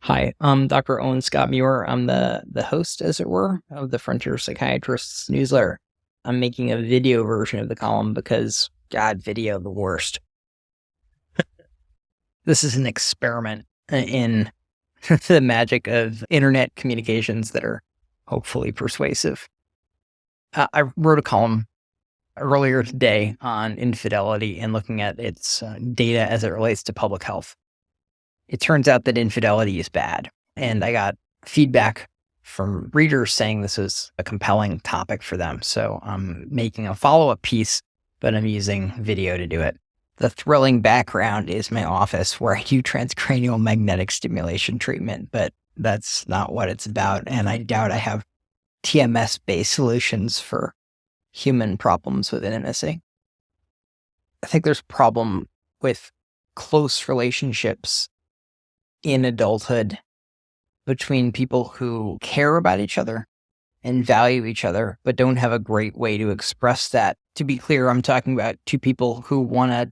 Hi, I'm Dr. Owen Scott Muir. I'm the host, as it were, of the Frontier Psychiatrists Newsletter. I'm making a video version of the column because, God, video, the worst. This is an experiment in the magic of internet communications that are hopefully persuasive. I wrote a column earlier today on infidelity and looking at its data as it relates to public health. It turns out that infidelity is bad. And I got feedback from readers saying this was a compelling topic for them. So I'm making a follow-up piece, but I'm using video to do it. The thrilling background is my office where I do transcranial magnetic stimulation treatment, but that's not what it's about. And I doubt I have TMS-based solutions for human problems with intimacy. I think there's a problem with close relationships in adulthood between people who care about each other and value each other, but don't have a great way to express that. To be clear, I'm talking about two people who want to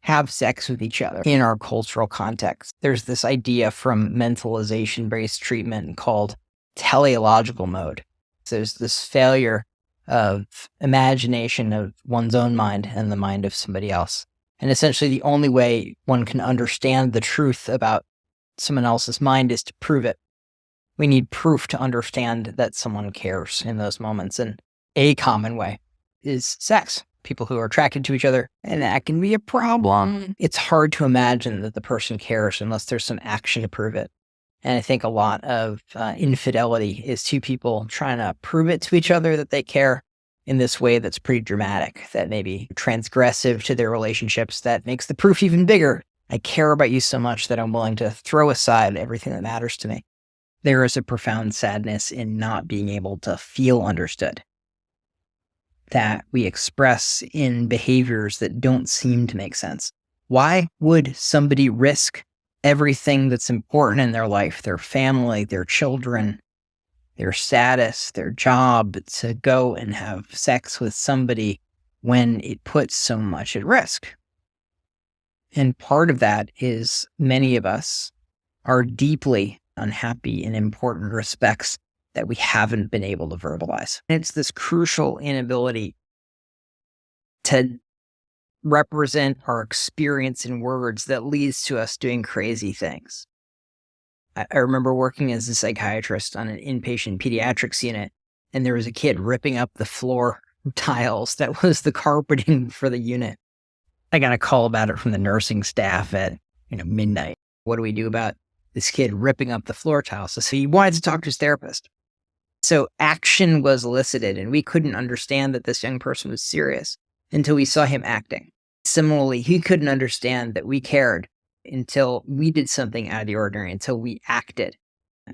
have sex with each other in our cultural context. There's this idea from mentalization-based treatment called teleological mode. So there's this failure of imagination of one's own mind and the mind of somebody else. And essentially the only way one can understand the truth about someone else's mind is to prove it. We need proof to understand that someone cares in those moments. And a common way is sex. People who are attracted to each other, and that can be a problem. It's hard to imagine that the person cares unless there's some action to prove it. And I think a lot of infidelity is two people trying to prove it to each other that they care in this way that's pretty dramatic, that may be transgressive to their relationships, that makes the proof even bigger. I care about you so much that I'm willing to throw aside everything that matters to me. There is a profound sadness in not being able to feel understood, that we express in behaviors that don't seem to make sense. Why would somebody risk everything that's important in their life, their family, their children, their status, their job, to go and have sex with somebody when it puts so much at risk? And part of that is many of us are deeply unhappy in important respects that we haven't been able to verbalize. It's this crucial inability to represent our experience in words that leads to us doing crazy things. I remember working as a psychiatrist on an inpatient pediatrics unit, and there was a kid ripping up the floor tiles that was the carpeting for the unit. I got a call about it from the nursing staff at midnight. What do we do about this kid ripping up the floor tiles? So he wanted to talk to his therapist. So action was elicited, and we couldn't understand that this young person was serious until we saw him acting. Similarly, he couldn't understand that we cared until we did something out of the ordinary, until we acted.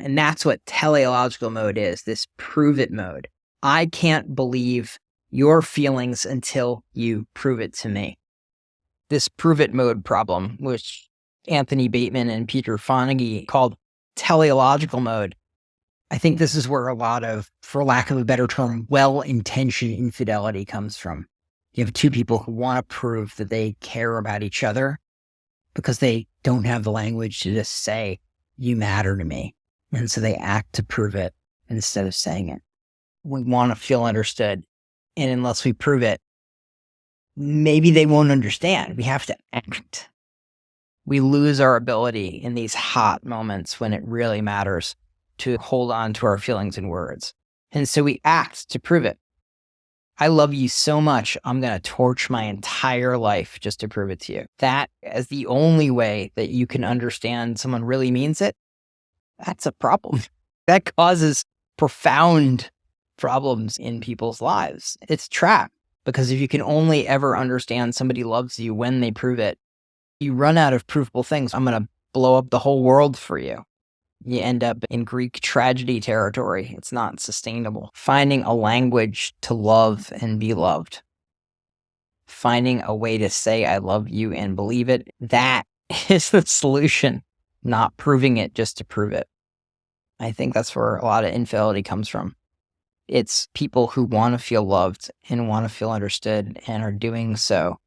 And that's what teleological mode is, this prove it mode. I can't believe your feelings until you prove it to me. This prove it mode problem, which Anthony Bateman and Peter Fonagy called teleological mode, I think this is where a lot of, for lack of a better term, well-intentioned infidelity comes from. You have two people who want to prove that they care about each other because they don't have the language to just say, you matter to me. And so they act to prove it instead of saying it. We want to feel understood. And unless we prove it, maybe they won't understand. We have to act. We lose our ability in these hot moments when it really matters to hold on to our feelings in words. And so we act to prove it. I love you so much, I'm going to torch my entire life just to prove it to you. That as the only way that you can understand someone really means it, that's a problem. That causes profound problems in people's lives. It's a trap, because if you can only ever understand somebody loves you when they prove it, you run out of provable things. I'm going to blow up the whole world for you. You end up in Greek tragedy territory. It's not sustainable. Finding a language to love and be loved. Finding a way to say I love you and believe it. That is the solution, not proving it just to prove it. I think that's where a lot of infidelity comes from. It's people who want to feel loved and want to feel understood and are doing so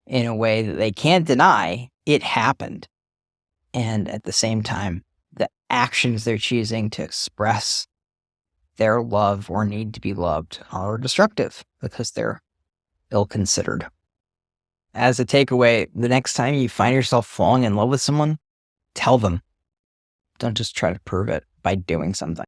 in a way that they can't deny it happened. And at the same time, actions they're choosing to express their love or need to be loved are destructive because they're ill-considered. As a takeaway, the next time you find yourself falling in love with someone, tell them. Don't just try to prove it by doing something.